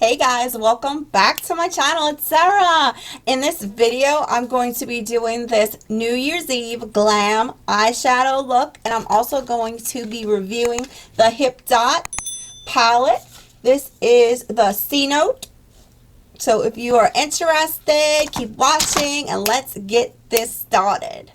Hey guys, welcome back to my channel. It's Sarah. In this video, I'm going to be doing this New Year's Eve Glam eyeshadow look, and I'm also going to be reviewing the Hipdot palette. This is the Cenote. So if you are interested, keep watching and let's get this started.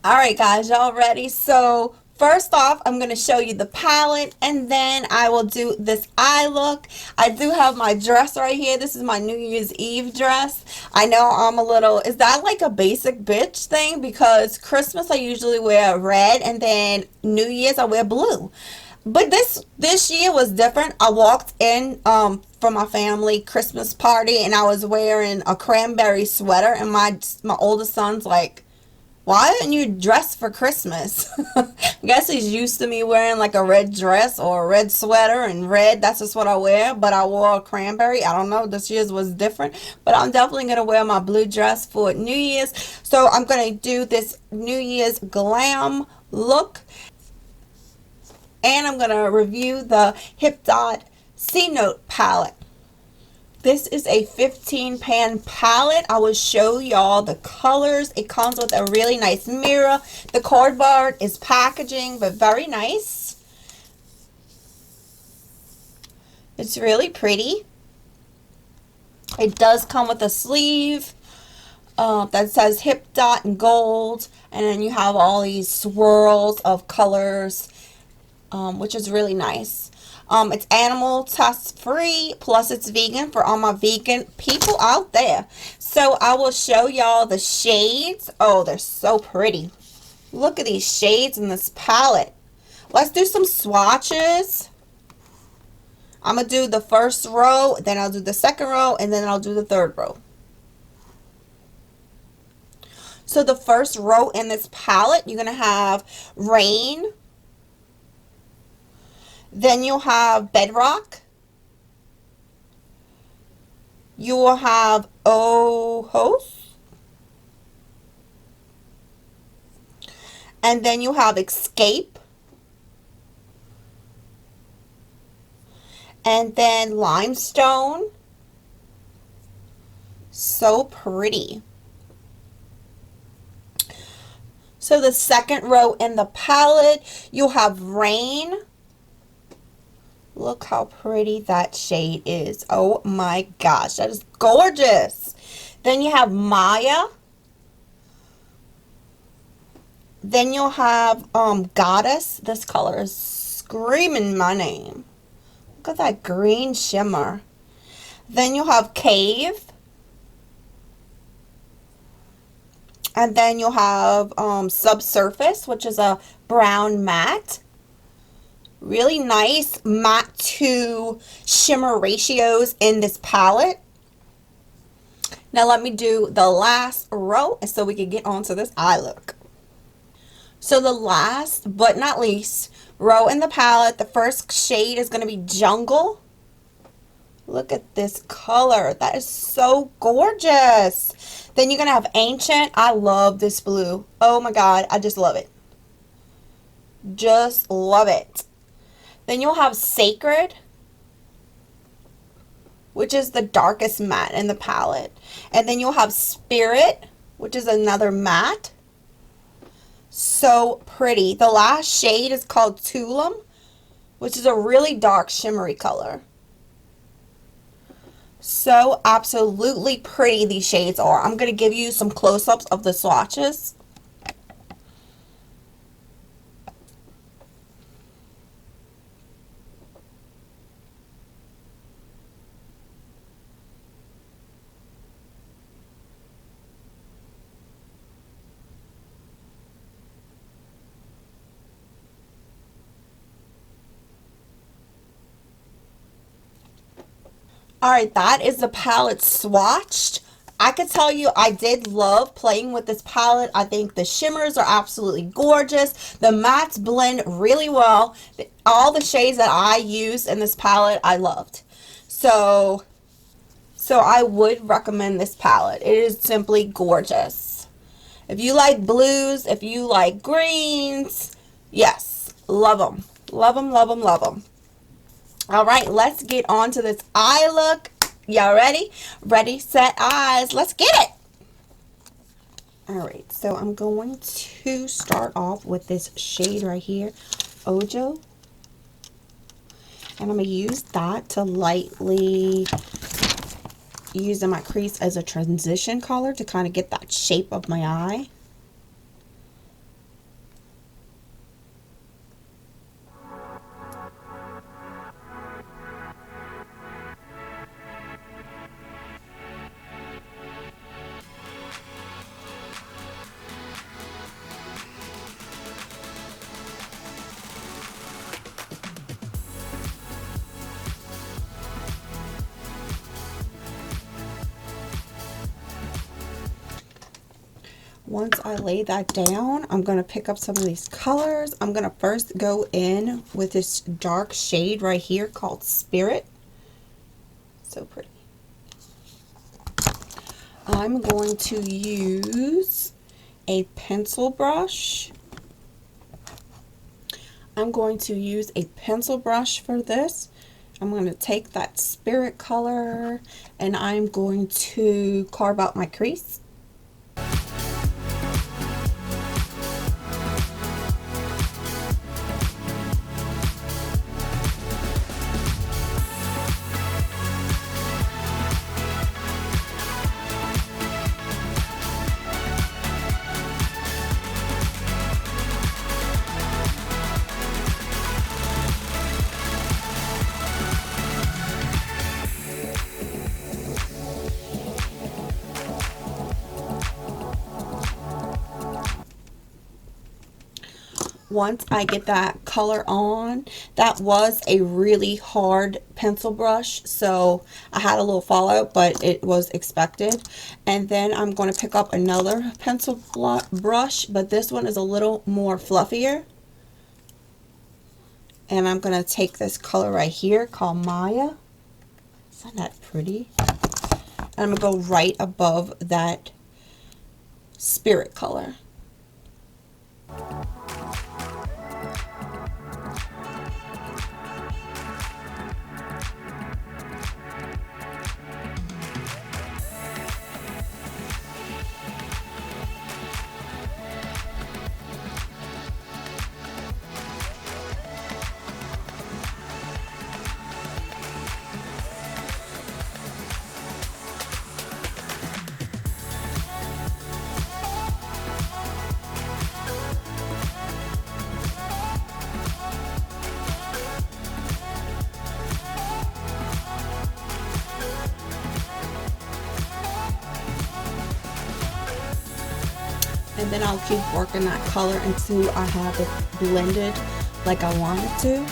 Alright guys, y'all ready? So first off, I'm going to show you the palette and then I will do this eye look. I do have my dress right here. This is my New Year's Eve dress. I know I'm a little, is that like a basic bitch thing? Because Christmas I usually wear red and then New Year's I wear blue. But this year was different. I walked in for my family Christmas party and I was wearing a cranberry sweater and my oldest son's like, why didn't you dress for Christmas? I guess he's used to me wearing like a red dress or a red sweater, and red, that's just what I wear. But I wore a cranberry. I don't know, this year's was different. But I'm definitely going to wear my blue dress for New Year's. So I'm going to do this New Year's Glam look. And I'm going to review the Hipdot Cenote Palette. This is a 15 pan palette. I will show y'all the colors. It comes with a really nice mirror. The cardboard is packaging, but very nice. It's really pretty. It does come with a sleeve that says Hipdot in gold. And then you have all these swirls of colors, which is really nice. It's animal test free, plus it's vegan for all my vegan people out there. So I will show y'all the shades. Oh, they're so pretty. Look at these shades in this palette. Let's do some swatches. I'm going to do the first row, then I'll do the second row, and then I'll do the third row. So the first row in this palette, you're going to have Rain. Then you'll have Bedrock. You will have Ohos. And then you have Escape. And then Limestone. So pretty. So the second row in the palette, you'll have Rain. Look how pretty that shade is. Oh my gosh, that is gorgeous. Then you have Maya. Then you'll have Goddess. This color is screaming my name. Look at that green shimmer. Then you'll have Cave. And then you'll have Subsurface, which is a brown matte. Really nice matte to shimmer ratios in this palette. Now let me do the last row so we can get on to this eye look. So the last but not least row in the palette, the first shade is going to be Jungle. Look at this color. That is so gorgeous. Then you're going to have Ancient. I love this blue. Oh my god, I just love it. Just love it. Then you'll have Sacred, which is the darkest matte in the palette. And then you'll have Spirit, which is another matte. So pretty. The last shade is called Tulum, which is a really dark shimmery color. So absolutely pretty these shades are. I'm going to give you some close-ups of the swatches. Alright, that is the palette swatched. I could tell you I did love playing with this palette. I think the shimmers are absolutely gorgeous. The mattes blend really well. All the shades that I used in this palette I loved. So So I would recommend this palette. It is simply gorgeous. If you like blues, if you like greens, yes, love them. Love them, love them, love them. All right, let's get on to this eye look. Y'all ready? Ready, set, eyes. Let's get it. All right, so I'm going to start off with this shade right here, Ojo. And I'm going to use that to lightly use in my crease as a transition color to kind of get that shape of my eye. Once I lay that down, I'm going to pick up some of these colors. I'm going to first go in with this dark shade right here called Spirit. So pretty. I'm going to use a pencil brush. I'm going to use a pencil brush for this. I'm going to take that Spirit color and I'm going to carve out my crease. Once I get that color on, that was a really hard pencil brush, so I had a little fallout, but it was expected. And then I'm going to pick up another pencil brush, but this one is a little more fluffier. And I'm going to take this color right here called Maya. Isn't that pretty? And I'm going to go right above that Spirit color. And then I'll keep working that color until I have it blended like I want it to.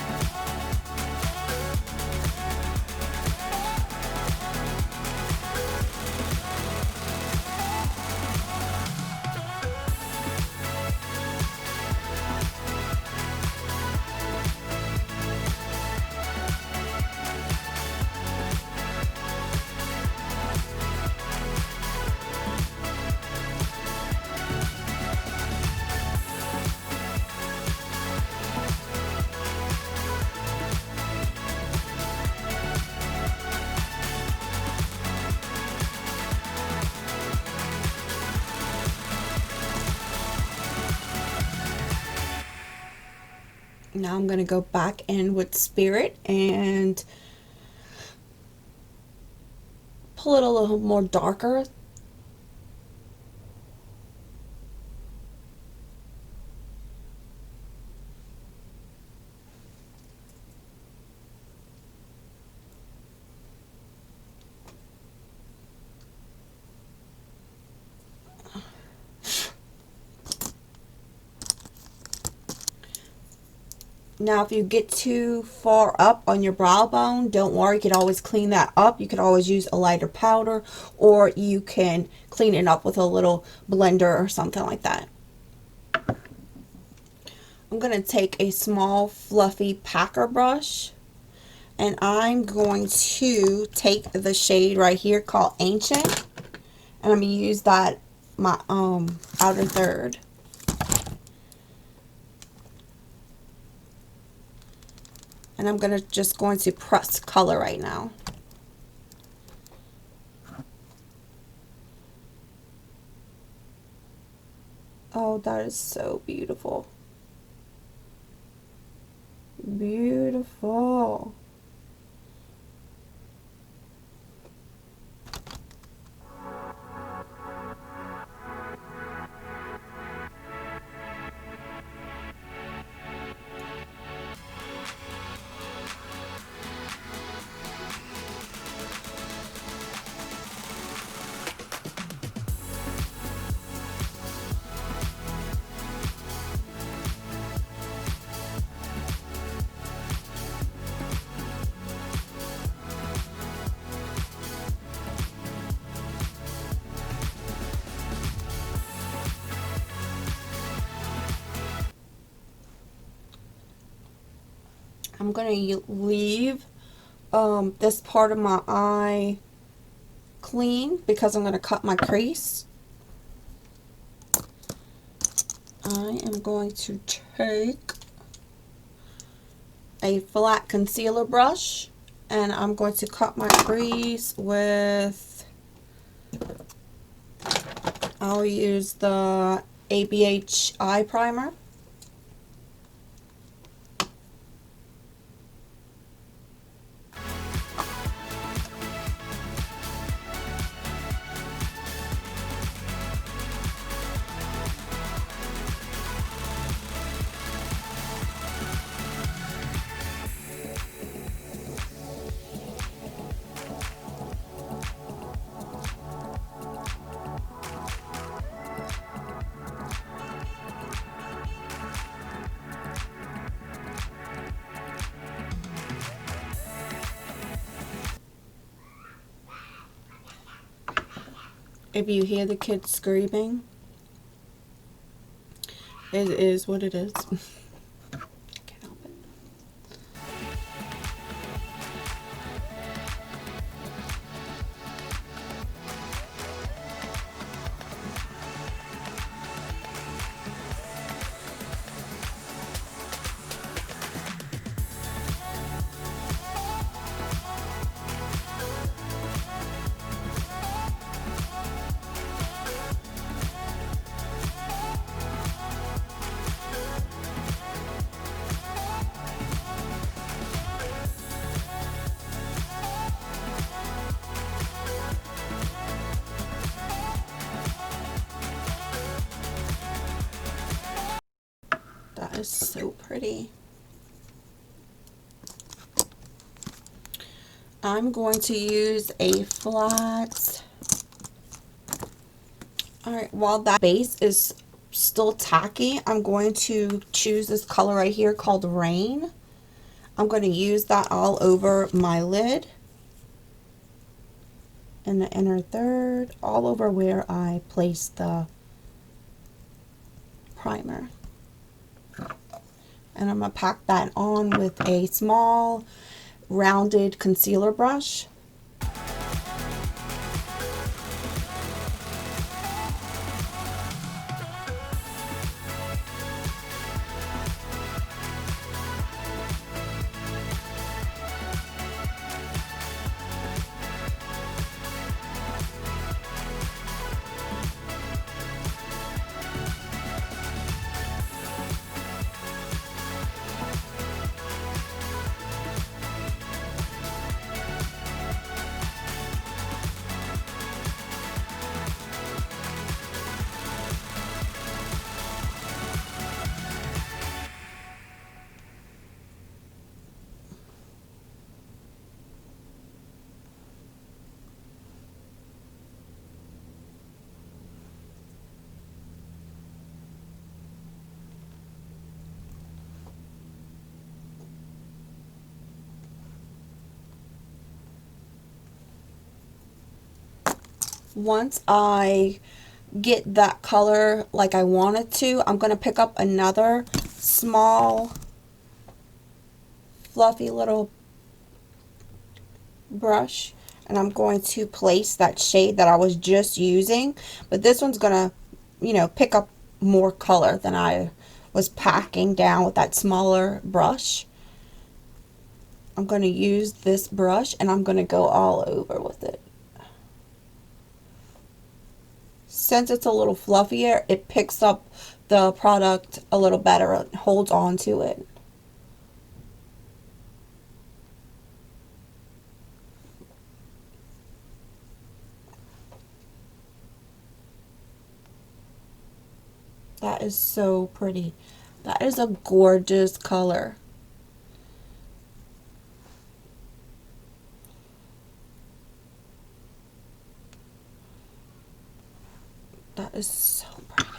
Now I'm going to go back in with Spirit and pull it a little more darker. Now, if you get too far up on your brow bone, don't worry, you can always clean that up. You could always use a lighter powder, or you can clean it up with a little blender or something like that. I'm going to take a small fluffy packer brush, And I'm going to take the shade right here called Ancient, and I'm going to use that, my outer third. And I'm just going to press color right now. Oh, that is so beautiful. Beautiful. I'm going to leave this part of my eye clean because I'm going to cut my crease. I am going to take a flat concealer brush and I'm going to cut my crease with, I'll use the ABH eye primer. If you hear the kids screaming, it is what it is. Can't help it. That is so pretty. I'm going to use a flat. Alright, while that base is still tacky, I'm going to choose this color right here called Rain. I'm going to use that all over my lid, in the inner third, all over where I placed the primer. And I'm going to pack that on with a small rounded concealer brush. Once I get that color like I want it to, I'm going to pick up another small fluffy little brush, and I'm going to place that shade that I was just using, but this one's gonna, you know, pick up more color than I was packing down with that smaller brush. I'm going to use this brush and I'm going to go all over with it. Since it's a little fluffier, it picks up the product a little better, it holds on to it. That is so pretty. That is a gorgeous color. That is so pretty.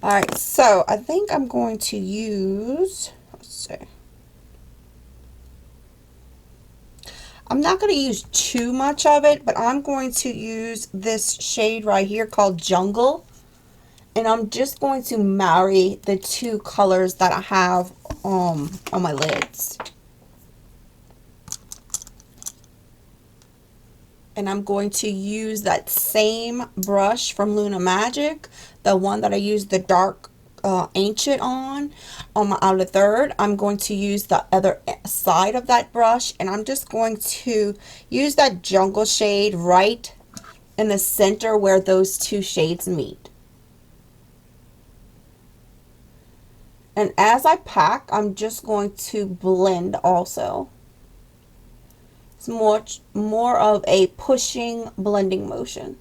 Alright, so I think I'm going to use, let's see. I'm not going to use too much of it, but I'm going to use this shade right here called Jungle. And I'm just going to marry the two colors that I have on my lids. And I'm going to use that same brush from Luna Magic, the one that I used the dark ancient on my outer third. I'm going to use the other side of that brush, and I'm just going to use that Jungle shade right in the center where those two shades meet. And as I pack, I'm just going to blend also. It's more of a pushing blending motion.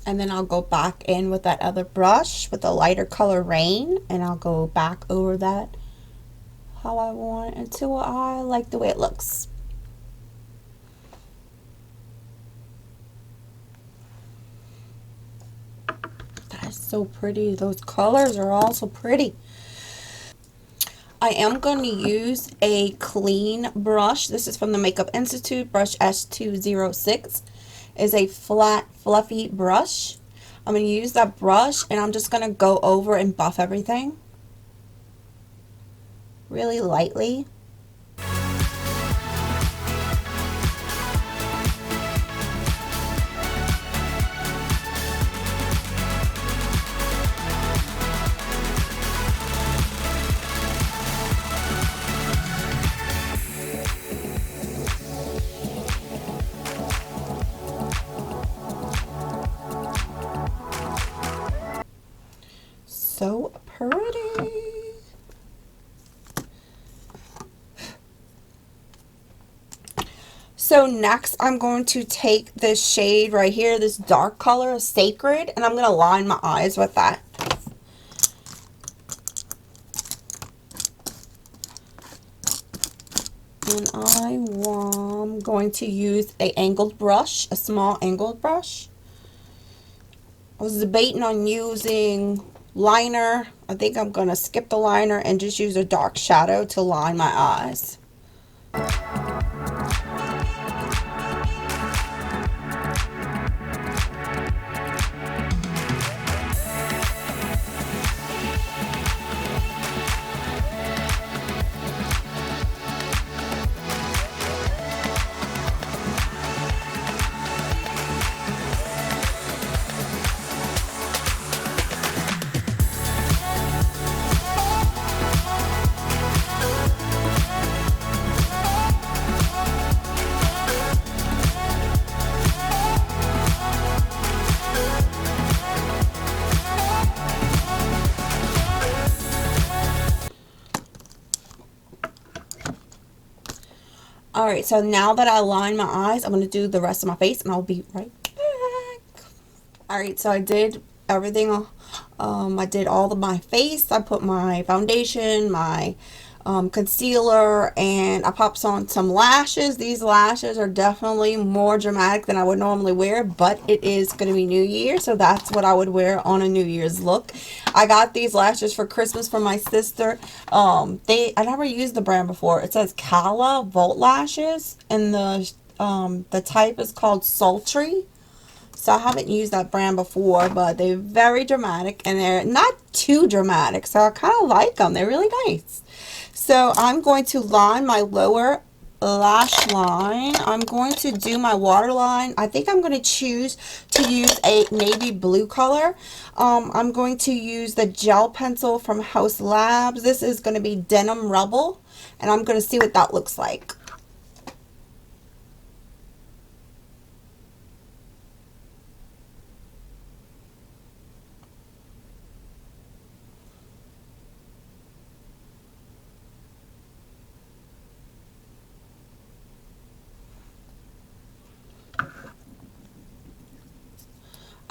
And then I'll go back in with that other brush with the lighter color Rain, and I'll go back over that how I want it until I like the way it looks. That is so pretty. Those colors are all so pretty. I am going to use a clean brush. This is from the Makeup Institute, brush S206. Is a flat, fluffy brush. I'm going to use that brush and I'm just going to go over and buff everything really lightly. So pretty. So next I'm going to take this shade right here, this dark color, Sacred, and I'm going to line my eyes with that. And I'm going to use a angled brush, a small angled brush. I was debating on using liner. I think I'm going to skip the liner and just use a dark shadow to line my eyes. Alright, so now that I line my eyes, I'm going to do the rest of my face and I'll be right back. Alright, so I did everything. I did all of my face. I put my foundation, my concealer, and I popped on some lashes. These lashes are definitely more dramatic than I would normally wear, but it is going to be New Year, so that's what I would wear on a New Year's look. I got these lashes for Christmas from my sister. I never used the brand before. It says Kala Volt Lashes, and the type is called Sultry. So I haven't used that brand before, but they're very dramatic, and they're not too dramatic, so I kind of like them. They're really nice. So I'm going to line my lower lash line. I'm going to do my waterline. I think I'm going to choose to use a navy blue color. I'm going to use the gel pencil from House Labs. This is going to be Denim Rebel, and I'm going to see what that looks like.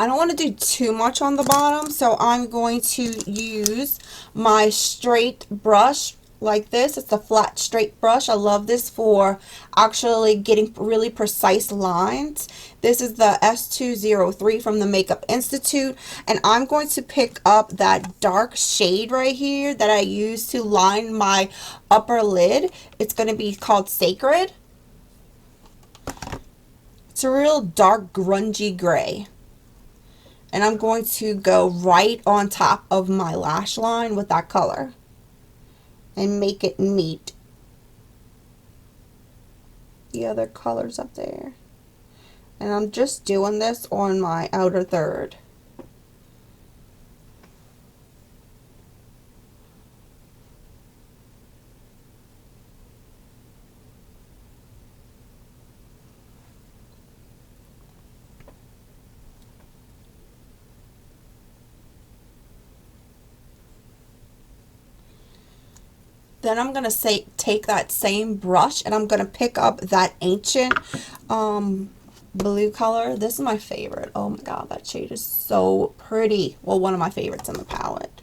I don't want to do too much on the bottom, so I'm going to use my straight brush like this. It's a flat straight brush. I love this for actually getting really precise lines. This is the S203 from the Makeup Institute, and I'm going to pick up that dark shade right here that I use to line my upper lid. It's going to be called Sacred. It's a real dark grungy gray. And I'm going to go right on top of my lash line with that color and make it meet the other colors up there. And I'm just doing this on my outer third. Then I'm going to take that same brush and I'm going to pick up that ancient blue color. This is my favorite. Oh my god, that shade is so pretty. Well, one of my favorites in the palette.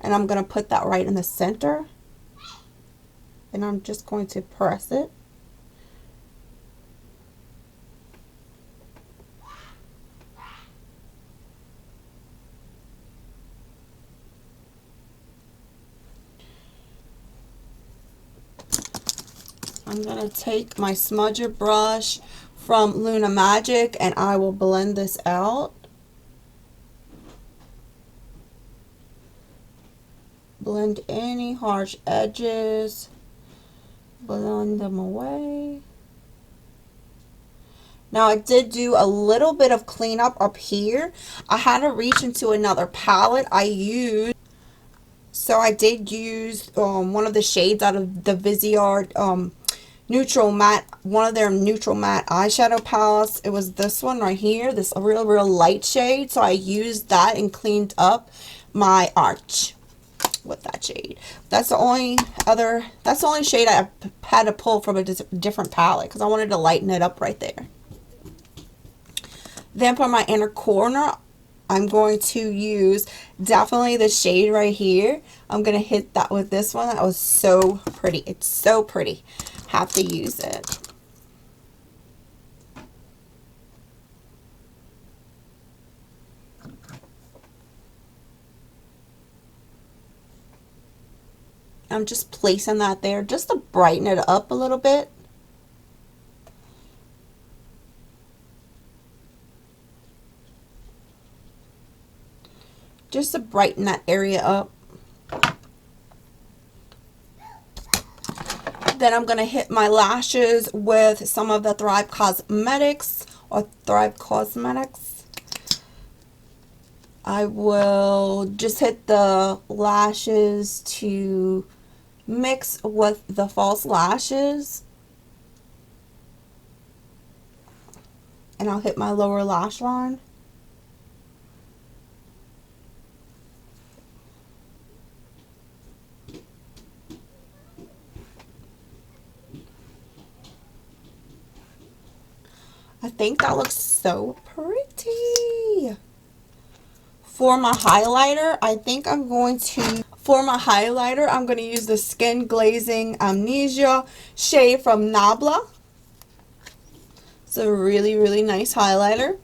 And I'm going to put that right in the center. And I'm just going to press it. I'm going to take my smudger brush from Luna Magic and I will blend this out. Blend any harsh edges. Blend them away. Now I did do a little bit of cleanup up here. I had to reach into another palette. So I did use one of the shades out of the Viseart neutral matte, one of their neutral matte eyeshadow palettes. It was this one right here, this real light shade. So I used that and cleaned up my arch with that shade. That's the only shade I had to pull from a different palette because I wanted to lighten it up right there. Then for my inner corner, I'm going to use definitely the shade right here. I'm going to hit that with this one. That was so pretty. It's so pretty. Have to use it. I'm just placing that there just to brighten it up a little bit. Just to brighten that area up. Then I'm going to hit my lashes with some of the Thrive Cosmetics or Thrive Cosmetics. I will just hit the lashes to mix with the false lashes. And I'll hit my lower lash line. I think that looks so pretty. For my highlighter, for my highlighter, I'm going to use the Skin Glazing Amnesia shade from Nabla. It's a really, really nice highlighter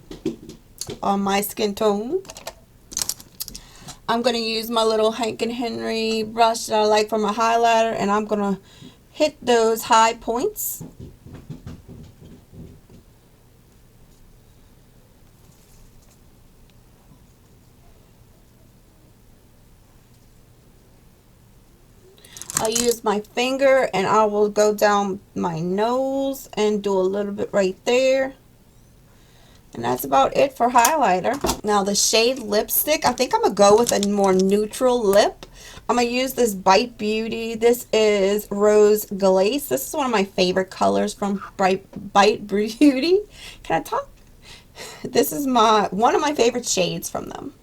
on my skin tone. I'm going to use my little Hank and Henry brush that I like for my highlighter, and I'm going to hit those high points. I'll use my finger and I will go down my nose and do a little bit right there. And that's about it for highlighter. Now the shade lipstick, I think I'm going to go with a more neutral lip. I'm going to use this Bite Beauty. This is Rose Glace. This is one of my favorite colors from Bite Beauty. Can I talk? This is one of my favorite shades from them.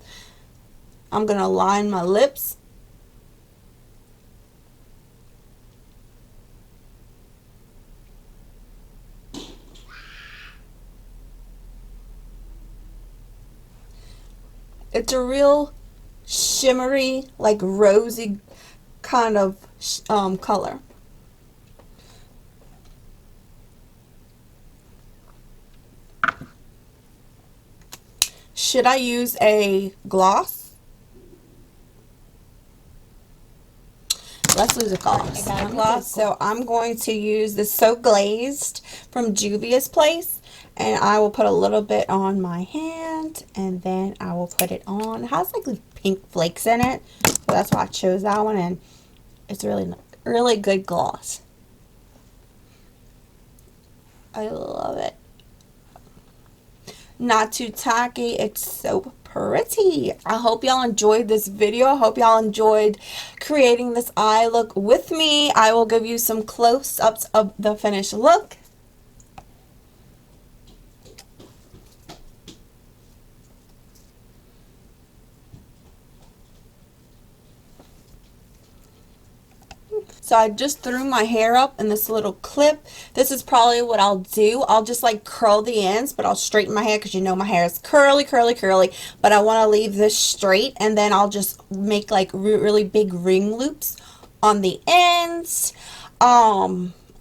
I'm going to line my lips. It's a real shimmery, like rosy kind of color. Should I use a gloss? Let's use a gloss. So I'm going to use the So Glazed from Juvia's Place. And I will put a little bit on my hand, and then I will put it on. It has like pink flakes in it, so that's why I chose that one, and it's really good gloss. I love it. Not too tacky. It's so pretty. I hope y'all enjoyed this video. I hope y'all enjoyed creating this eye look with me. I will give you some close-ups of the finished look. So I just threw my hair up in this little clip. This is probably what I'll do. I'll just like curl the ends, but I'll straighten my hair because you know my hair is curly, curly, curly. But I want to leave this straight, and then I'll just make like really big ring loops on the ends.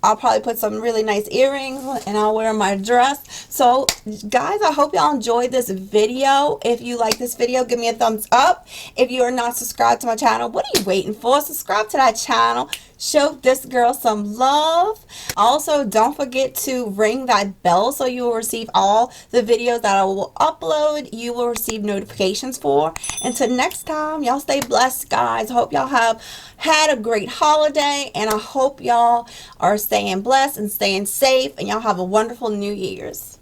I'll probably put some really nice earrings, and I'll wear my dress. So guys, I hope y'all enjoyed this video. If you like this video, give me a thumbs up. If you are not subscribed to my channel, what are you waiting for? Subscribe to that channel. Show this girl some love. Also, don't forget to ring that bell so you will receive all the videos that I will upload. You will receive notifications for. Until next time, y'all stay blessed, guys. I hope y'all have had a great holiday, and I hope y'all are staying blessed and staying safe, and y'all have a wonderful New Year's.